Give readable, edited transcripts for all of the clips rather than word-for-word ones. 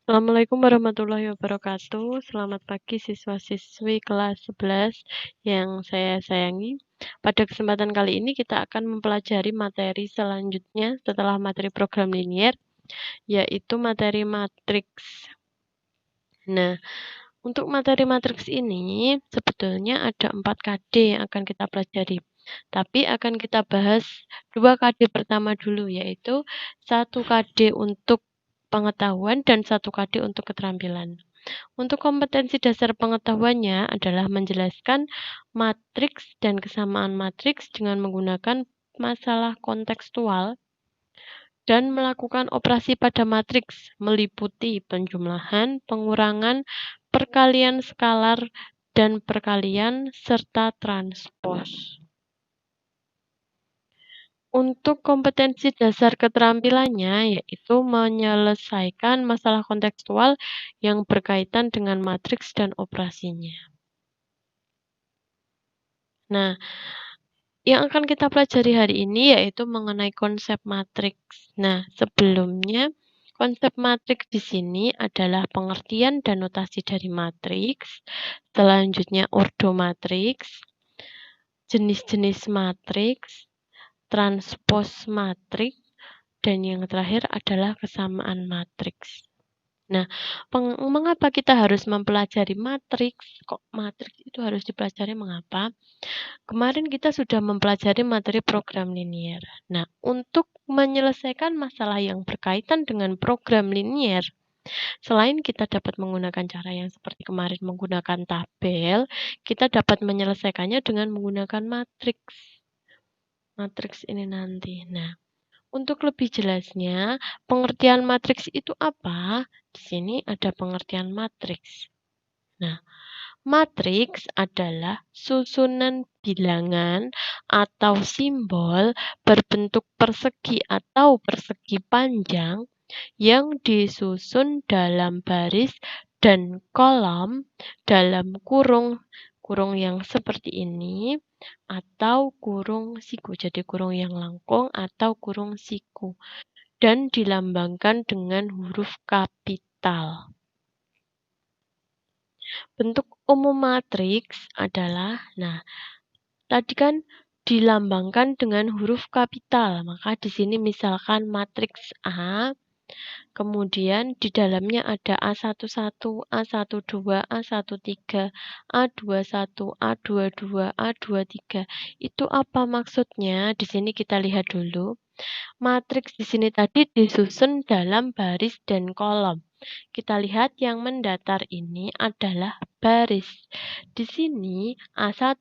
Assalamualaikum warahmatullahi wabarakatuh. Selamat pagi siswa-siswi kelas 11 yang saya sayangi. Pada kesempatan kali ini kita akan mempelajari materi selanjutnya setelah materi program linier, yaitu materi matriks. Nah, untuk materi matriks ini sebetulnya ada 4 KD yang akan kita pelajari. Tapi akan kita bahas 2 KD pertama dulu, yaitu 1 KD untuk pengetahuan dan 1 KD untuk keterampilan. Untuk kompetensi dasar pengetahuannya adalah menjelaskan matriks dan kesamaan matriks dengan menggunakan masalah kontekstual dan melakukan operasi pada matriks meliputi penjumlahan, pengurangan, perkalian skalar, dan perkalian serta transpos. Untuk kompetensi dasar keterampilannya, yaitu menyelesaikan masalah kontekstual yang berkaitan dengan matriks dan operasinya. Nah, yang akan kita pelajari hari ini yaitu mengenai konsep matriks. Nah, sebelumnya konsep matriks di sini adalah pengertian dan notasi dari matriks, selanjutnya ordo matriks, jenis-jenis matriks, transpos matriks, dan yang terakhir adalah kesamaan matriks. Nah, mengapa kita harus mempelajari matriks? Kok matriks itu harus dipelajari? Mengapa? Kemarin kita sudah mempelajari materi program linier. Nah, untuk menyelesaikan masalah yang berkaitan dengan program linier, selain kita dapat menggunakan cara yang seperti kemarin menggunakan tabel, kita dapat menyelesaikannya dengan menggunakan matriks. Matriks ini nanti. Nah, untuk lebih jelasnya, pengertian matriks itu apa? Di sini ada pengertian matriks. Nah, matriks adalah susunan bilangan atau simbol berbentuk persegi atau persegi panjang yang disusun dalam baris dan kolom dalam kurung yang seperti ini atau kurung siku. Jadi kurung yang langkung atau kurung siku dan dilambangkan dengan huruf kapital. Bentuk umum matriks adalah, nah, tadi kan dilambangkan dengan huruf kapital, maka di sini misalkan matriks A, kemudian di dalamnya ada A11, A12, A13, A21, A22, A23. Itu apa maksudnya? Di sini kita lihat dulu. Matriks di sini tadi disusun dalam baris dan kolom. Kita lihat yang mendatar ini adalah baris. Di sini A1,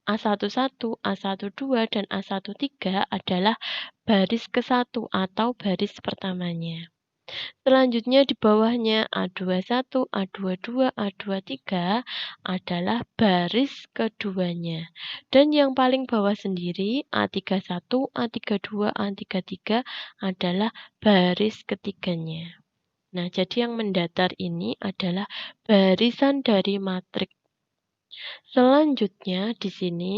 A11, A12, dan A13 adalah baris ke-1 atau baris pertamanya. Selanjutnya di bawahnya A21, A22, A23 adalah baris keduanya. Dan yang paling bawah sendiri A31, A32, A33 adalah baris ketiganya. Nah, jadi yang mendatar ini adalah barisan dari matriks. Selanjutnya di sini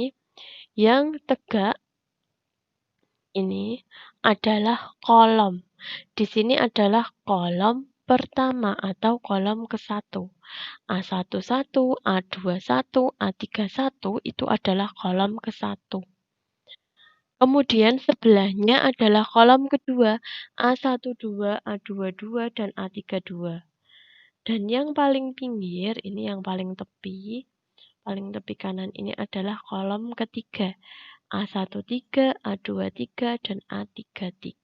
yang tegak ini adalah kolom. Di sini adalah kolom pertama atau kolom ke-1. A11, A21, A31 itu adalah kolom ke-1. Kemudian sebelahnya adalah kolom kedua, A12, A22, dan A32. Dan yang paling pinggir, ini yang paling tepi kanan ini adalah kolom ketiga, A13, A23, dan A33.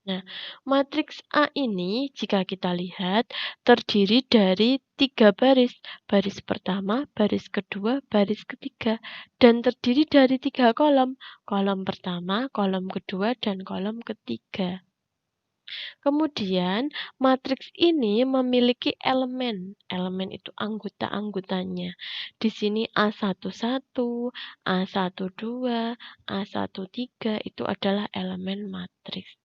Nah, matriks A ini jika kita lihat terdiri dari 3 baris. Baris pertama, baris kedua, baris ketiga. Dan terdiri dari 3 kolom. Kolom pertama, kolom kedua, dan kolom ketiga. Kemudian, matriks ini memiliki elemen. Elemen itu anggota-anggotanya. Di sini A11, A12, A13 itu adalah elemen matriks.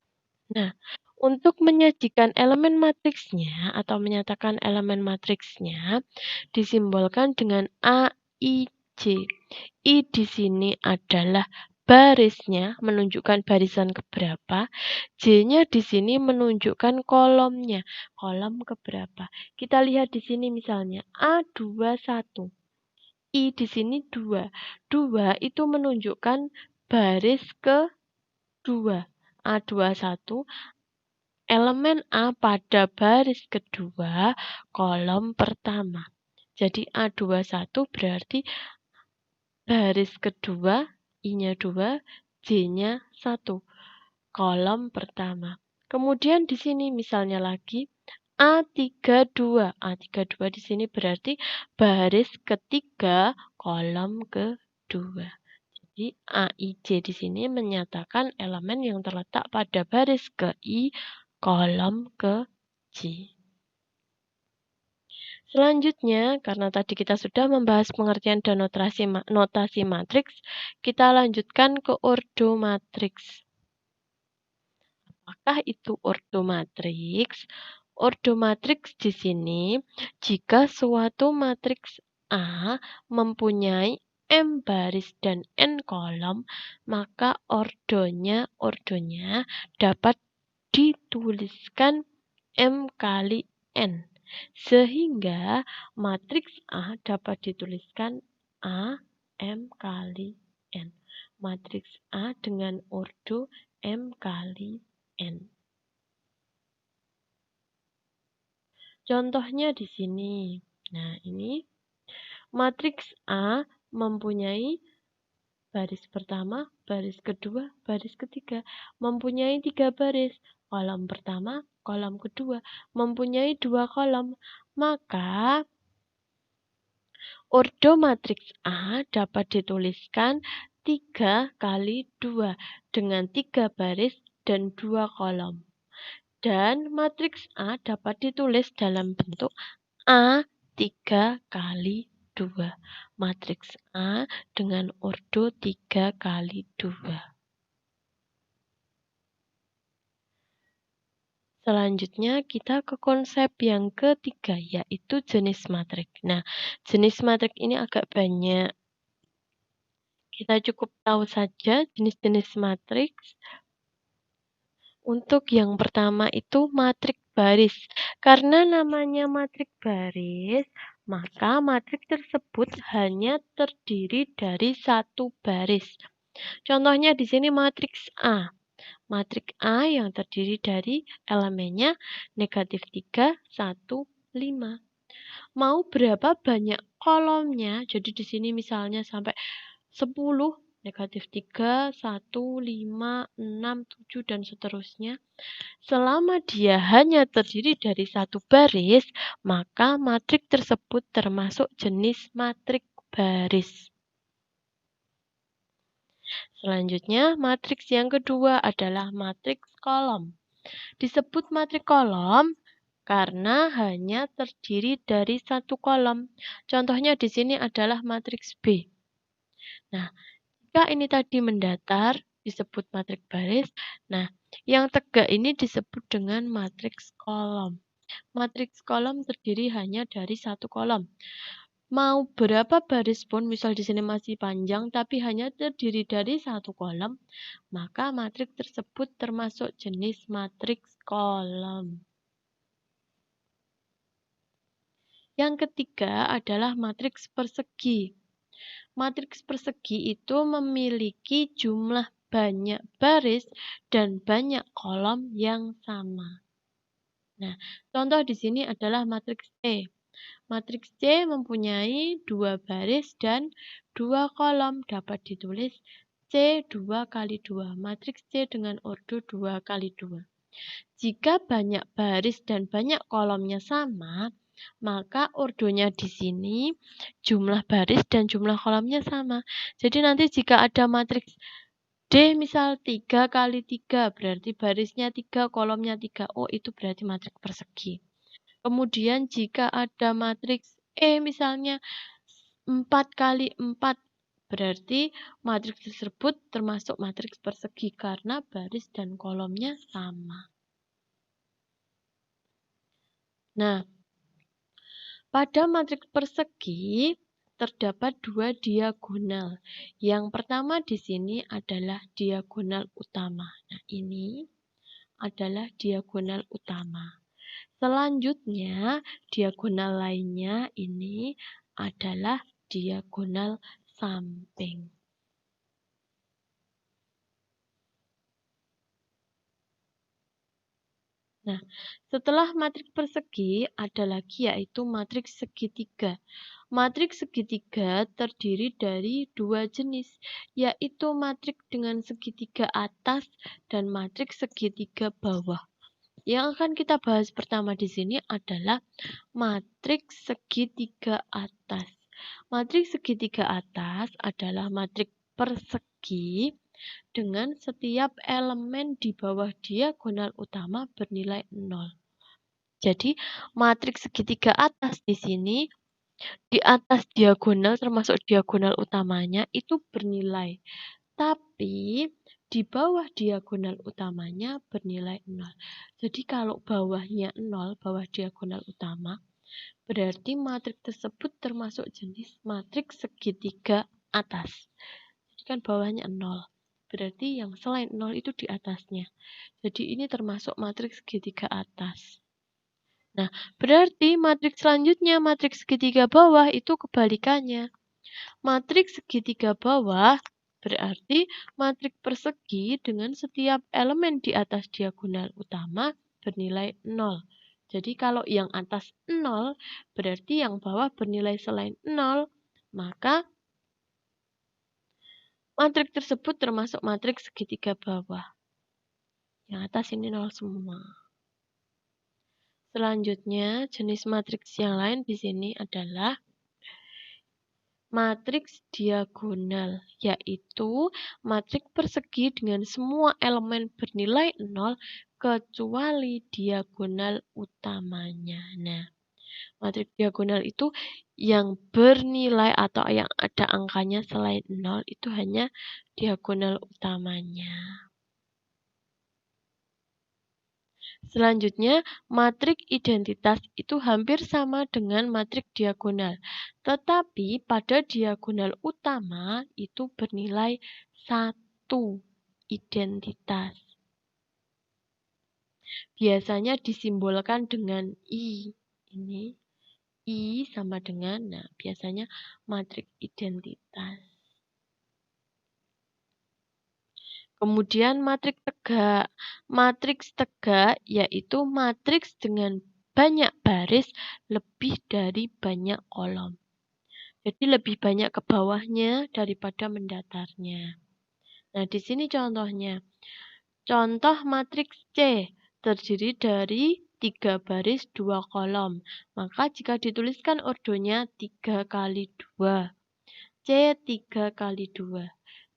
Nah, untuk menyajikan elemen matriksnya atau menyatakan elemen matriksnya disimbolkan dengan A, I, J. I di sini adalah barisnya menunjukkan barisan keberapa, J-nya di sini menunjukkan kolomnya, kolom keberapa. Kita lihat di sini misalnya A21, I di sini 2. 2 itu menunjukkan baris kedua. A21 elemen A pada baris kedua, kolom pertama. Jadi A21 berarti baris kedua, I-nya 2, J-nya 1, kolom pertama. Kemudian di sini misalnya lagi A32. A32 di sini berarti baris ketiga, kolom kedua. Jadi AIJ di sini menyatakan elemen yang terletak pada baris ke-I, kolom ke-J. Selanjutnya, karena tadi kita sudah membahas pengertian dan notasi matriks, kita lanjutkan ke ordo matriks. Apakah itu ordo matriks? Ordo matriks di sini jika suatu matriks A mempunyai M baris dan N kolom, maka ordonya dapat dituliskan M kali N. Sehingga matriks A dapat dituliskan A M kali N. Matriks A dengan ordo M kali N. Contohnya di sini. Nah, ini matriks A mempunyai baris pertama, baris kedua, baris ketiga. Mempunyai 3 baris. Kolom pertama, kolom kedua. Mempunyai 2 kolom. Maka ordo matriks A dapat dituliskan 3 kali 2 dengan 3 baris dan 2 kolom. Dan matriks A dapat ditulis dalam bentuk A 3 kali 2. Matriks A dengan ordo 3 kali 2. Selanjutnya kita ke konsep yang ketiga, yaitu jenis matriks. Nah, jenis matriks ini agak banyak. Kita cukup tahu saja jenis-jenis matriks. Untuk yang pertama itu matriks baris. Karena namanya matriks baris, maka matriks tersebut hanya terdiri dari satu baris. Contohnya di sini matriks A. Matriks A yang terdiri dari elemennya negatif 3, 1, 5. Mau berapa banyak kolomnya? Jadi di sini misalnya sampai 10, negatif 3, 1, 5, 6, 7, dan seterusnya. Selama dia hanya terdiri dari satu baris, maka matriks tersebut termasuk jenis matriks baris. Selanjutnya, matriks yang kedua adalah matriks kolom. Disebut matriks kolom karena hanya terdiri dari satu kolom. Contohnya di sini adalah matriks B. Nah, jika ini tadi mendatar, disebut matriks baris. Nah, yang tegak ini disebut dengan matriks kolom. Matriks kolom terdiri hanya dari satu kolom. Mau berapa baris pun, misal di sini masih panjang, tapi hanya terdiri dari satu kolom, maka matriks tersebut termasuk jenis matriks kolom. Yang ketiga adalah matriks persegi. Matriks persegi itu memiliki jumlah banyak baris dan banyak kolom yang sama. Nah, contoh di sini adalah matriks C. Matriks C mempunyai 2 baris dan 2 kolom. Dapat ditulis C 2 kali 2. Matriks C dengan ordo 2 kali 2. Jika banyak baris dan banyak kolomnya sama, maka ordonya di sini jumlah baris dan jumlah kolomnya sama. Jadi nanti jika ada matriks D misal 3 kali 3, berarti barisnya 3, kolomnya 3. Oh, itu berarti matriks persegi. Kemudian jika ada matriks E misalnya 4 kali 4, berarti matriks tersebut termasuk matriks persegi karena baris dan kolomnya sama. Nah, pada matriks persegi, terdapat dua diagonal. Yang pertama di sini adalah diagonal utama. Nah, ini adalah diagonal utama. Selanjutnya, diagonal lainnya ini adalah diagonal samping. Nah, setelah matriks persegi, ada lagi yaitu matriks segitiga. Matriks segitiga terdiri dari dua jenis, yaitu matriks dengan segitiga atas dan matriks segitiga bawah. Yang akan kita bahas pertama di sini adalah matriks segitiga atas. Matriks segitiga atas adalah matriks persegi dengan setiap elemen di bawah diagonal utama bernilai 0. Jadi, matriks segitiga atas di sini, di atas diagonal termasuk diagonal utamanya itu bernilai. Tapi, di bawah diagonal utamanya bernilai 0. Jadi, kalau bawahnya 0, bawah diagonal utama, berarti matriks tersebut termasuk jenis matriks segitiga atas. Jadi kan bawahnya 0. Berarti yang selain 0 itu di atasnya. Jadi ini termasuk matriks segitiga atas. Nah, berarti matriks selanjutnya, matriks segitiga bawah itu kebalikannya. Matriks segitiga bawah berarti matriks persegi dengan setiap elemen di atas diagonal utama bernilai 0. Jadi kalau yang atas 0, berarti yang bawah bernilai selain 0, maka matriks tersebut termasuk matriks segitiga bawah. Yang atas ini 0 semua. Selanjutnya, jenis matriks yang lain di sini adalah matriks diagonal, yaitu matriks persegi dengan semua elemen bernilai 0 kecuali diagonal utamanya. Nah, matriks diagonal itu yang bernilai atau yang ada angkanya selain 0 itu hanya diagonal utamanya. Selanjutnya, matriks identitas itu hampir sama dengan matriks diagonal. Tetapi pada diagonal utama itu bernilai 1 identitas. Biasanya disimbolkan dengan I. Ini I sama dengan, nah biasanya matriks identitas. Kemudian matriks tegak. Matriks tegak yaitu matriks dengan banyak baris lebih dari banyak kolom. Jadi lebih banyak ke bawahnya daripada mendatarnya. Nah, di sini contohnya. Contoh matriks C terdiri dari 3 baris 2 kolom. Maka jika dituliskan ordonya 3 kali 2. C 3 kali 2.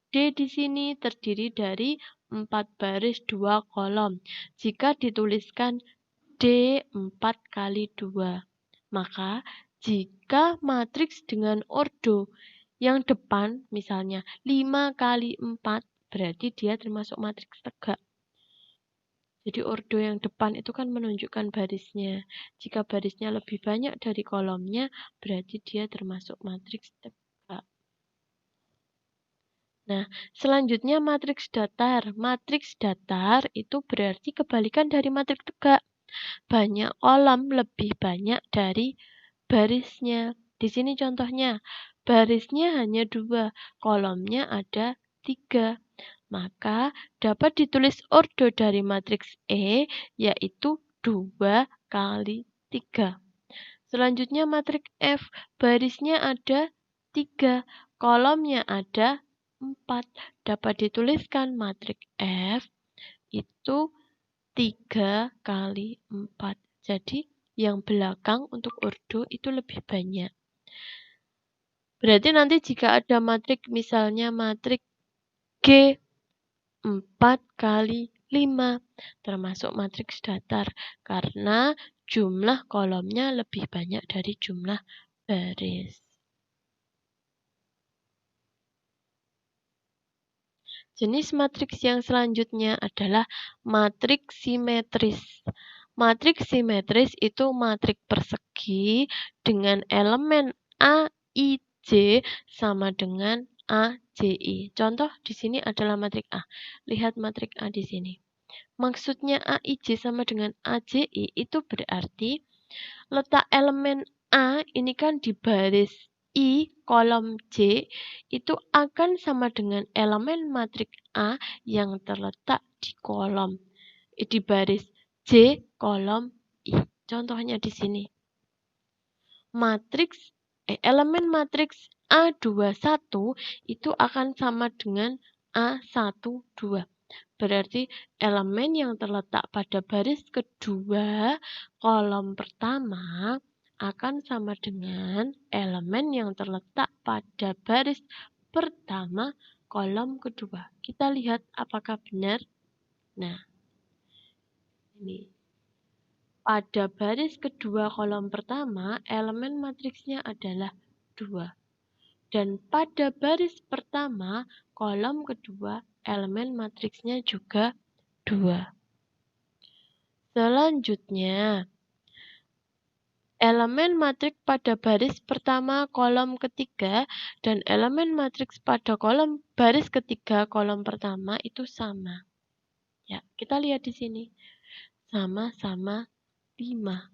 D di sini terdiri dari 4 baris 2 kolom. Jika dituliskan D 4 kali 2. Maka jika matriks dengan ordo yang depan misalnya 5 kali 4 berarti dia termasuk matriks tegak. Jadi ordo yang depan itu kan menunjukkan barisnya. Jika barisnya lebih banyak dari kolomnya berarti dia termasuk matriks tegak. Nah, selanjutnya matriks datar. Matriks datar itu berarti kebalikan dari matriks tegak. Banyak kolom lebih banyak dari barisnya. Di sini contohnya, barisnya hanya 2, kolomnya ada 3. Maka dapat ditulis ordo dari matriks E yaitu 2 kali 3. Selanjutnya matriks F, barisnya ada 3, kolomnya ada 4. Dapat dituliskan matriks F itu 3 kali 4. Jadi yang belakang untuk ordo itu lebih banyak. Berarti nanti jika ada matriks misalnya matriks G 4 kali 5 termasuk matriks datar karena jumlah kolomnya lebih banyak dari jumlah baris. Jenis matriks yang selanjutnya adalah matriks simetris. Matriks simetris itu matriks persegi dengan elemen A, I, C AIJ sama dengan AJI. Contoh di sini adalah matrik A. Lihat matrik A di sini. Maksudnya AIJ sama dengan AJI itu berarti letak elemen A ini kan di baris I kolom J itu akan sama dengan elemen matrik A yang terletak di baris J kolom I. Contohnya di sini. Elemen matriks A21 itu akan sama dengan A12. Berarti elemen yang terletak pada baris kedua kolom pertama akan sama dengan elemen yang terletak pada baris pertama kolom kedua. Kita lihat apakah benar. Nah, ini. Pada baris kedua kolom pertama, elemen matriksnya adalah 2. Dan pada baris pertama, kolom kedua, elemen matriksnya juga 2. Selanjutnya, elemen matriks pada baris pertama kolom ketiga dan elemen matriks pada baris ketiga kolom pertama itu sama. Ya, kita lihat di sini. Sama-sama 5.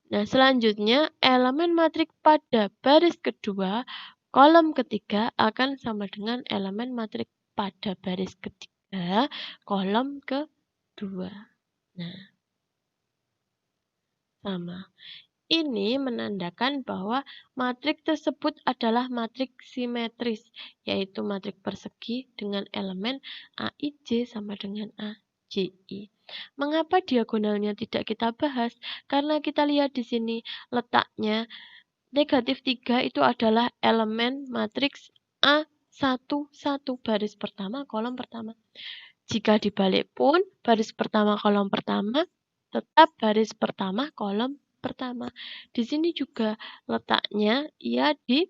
Nah, selanjutnya elemen matriks pada baris kedua kolom ketiga akan sama dengan elemen matriks pada baris ketiga kolom kedua. Nah, sama. Ini menandakan bahwa matriks tersebut adalah matriks simetris, yaitu matriks persegi dengan elemen AIJ sama dengan AJI. Mengapa diagonalnya tidak kita bahas? Karena kita lihat di sini letaknya negatif 3 itu adalah elemen matriks A11 baris pertama kolom pertama. Jika dibalik pun baris pertama kolom pertama tetap baris pertama kolom pertama. Di sini juga letaknya ia di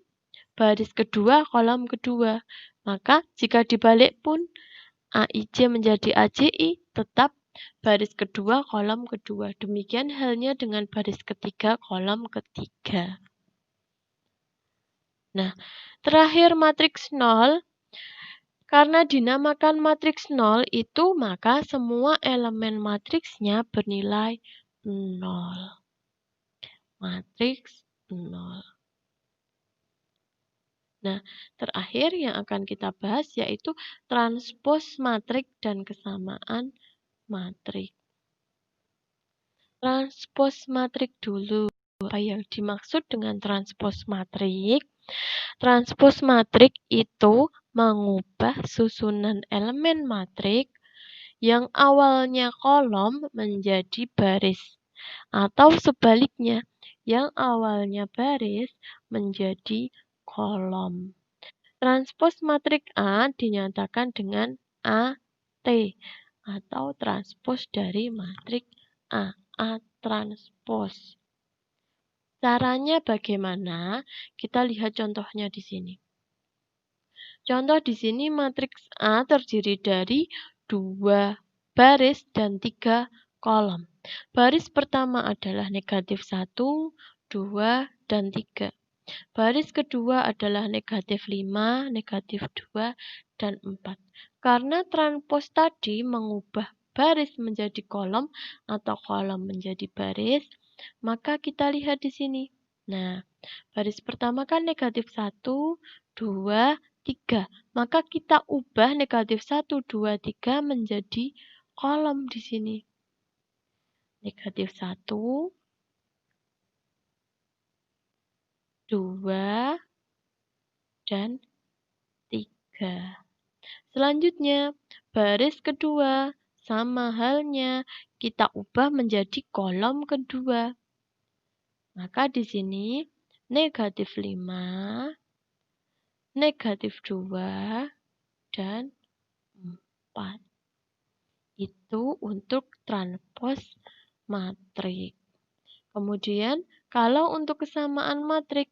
baris kedua kolom kedua. Maka jika dibalik pun AIJ menjadi AJI tetap baris kedua kolom kedua. Demikian halnya dengan baris ketiga kolom ketiga. Nah, terakhir matriks 0. Karena dinamakan matriks 0 itu maka semua elemen matriksnya bernilai 0. Matriks 0. Nah, terakhir yang akan kita bahas yaitu transpos matrik dan kesamaan matrik. Transpos matrik dulu. Apa yang dimaksud dengan transpos matrik? Transpos matrik itu mengubah susunan elemen matrik yang awalnya kolom menjadi baris. Atau sebaliknya, yang awalnya baris menjadi kolom. Transpos matrik A dinyatakan dengan AT atau transpos dari matrik A. A transpos. Caranya bagaimana? Kita lihat contohnya di sini. Contoh di sini matriks A terdiri dari 2 baris dan 3 kolom. Baris pertama adalah negatif 1, 2, dan 3. Baris kedua adalah negatif 5, negatif 2, dan 4. Karena transpos tadi mengubah baris menjadi kolom atau kolom menjadi baris, maka kita lihat di sini. Nah, baris pertama kan negatif 1, 2, 3. Maka kita ubah negatif 1, 2, 3 menjadi kolom di sini. Negatif 1, 2, dan 3. Selanjutnya, baris kedua. Sama halnya, kita ubah menjadi kolom kedua. Maka di sini negatif 5, negatif 2, dan 4. Itu untuk transpos matrik. Kemudian, kalau untuk kesamaan matrik,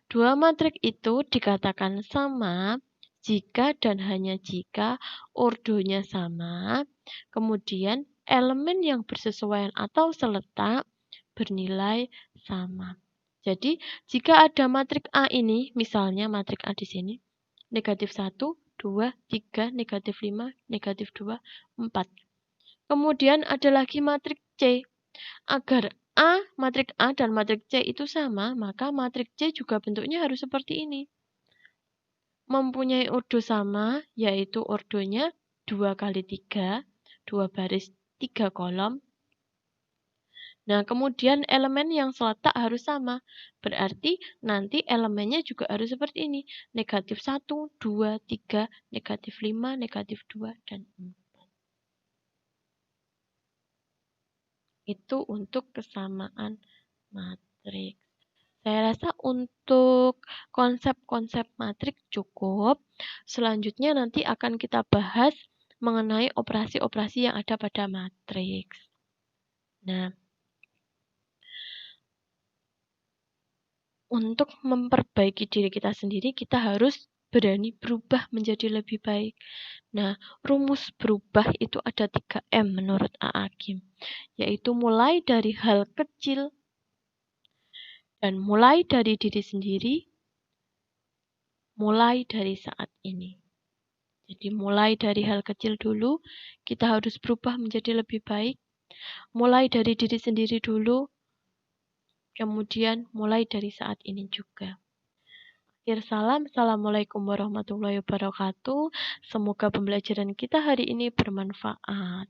dua matrik itu dikatakan sama jika dan hanya jika ordonya sama, kemudian elemen yang bersesuaian atau seletak bernilai sama. Jadi, jika ada matrik A ini, misalnya matrik A di sini, negatif 1, 2, 3, negatif 5, negatif 2, 4. Kemudian ada lagi matrik C. Agar matrik A dan matrik C itu sama, maka matrik C juga bentuknya harus seperti ini. Mempunyai ordo sama, yaitu ordonya 2 kali 3, 2 baris 3 kolom. Nah, kemudian elemen yang seletak harus sama. Berarti nanti elemennya juga harus seperti ini. Negatif 1, 2, 3, negatif 5, negatif 2, dan 4. Itu untuk kesamaan matriks. Saya rasa untuk konsep-konsep matriks cukup. Selanjutnya nanti akan kita bahas mengenai operasi-operasi yang ada pada matriks. Nah, untuk memperbaiki diri kita sendiri, kita harus berani berubah menjadi lebih baik. Nah, rumus berubah itu ada 3M menurut A.A. Kim, yaitu mulai dari hal kecil dan mulai dari diri sendiri, mulai dari saat ini. Jadi mulai dari hal kecil dulu, kita harus berubah menjadi lebih baik. Mulai dari diri sendiri dulu, kemudian mulai dari saat ini juga. Akhir salam, Assalamualaikum warahmatullahi wabarakatuh. Semoga pembelajaran kita hari ini bermanfaat.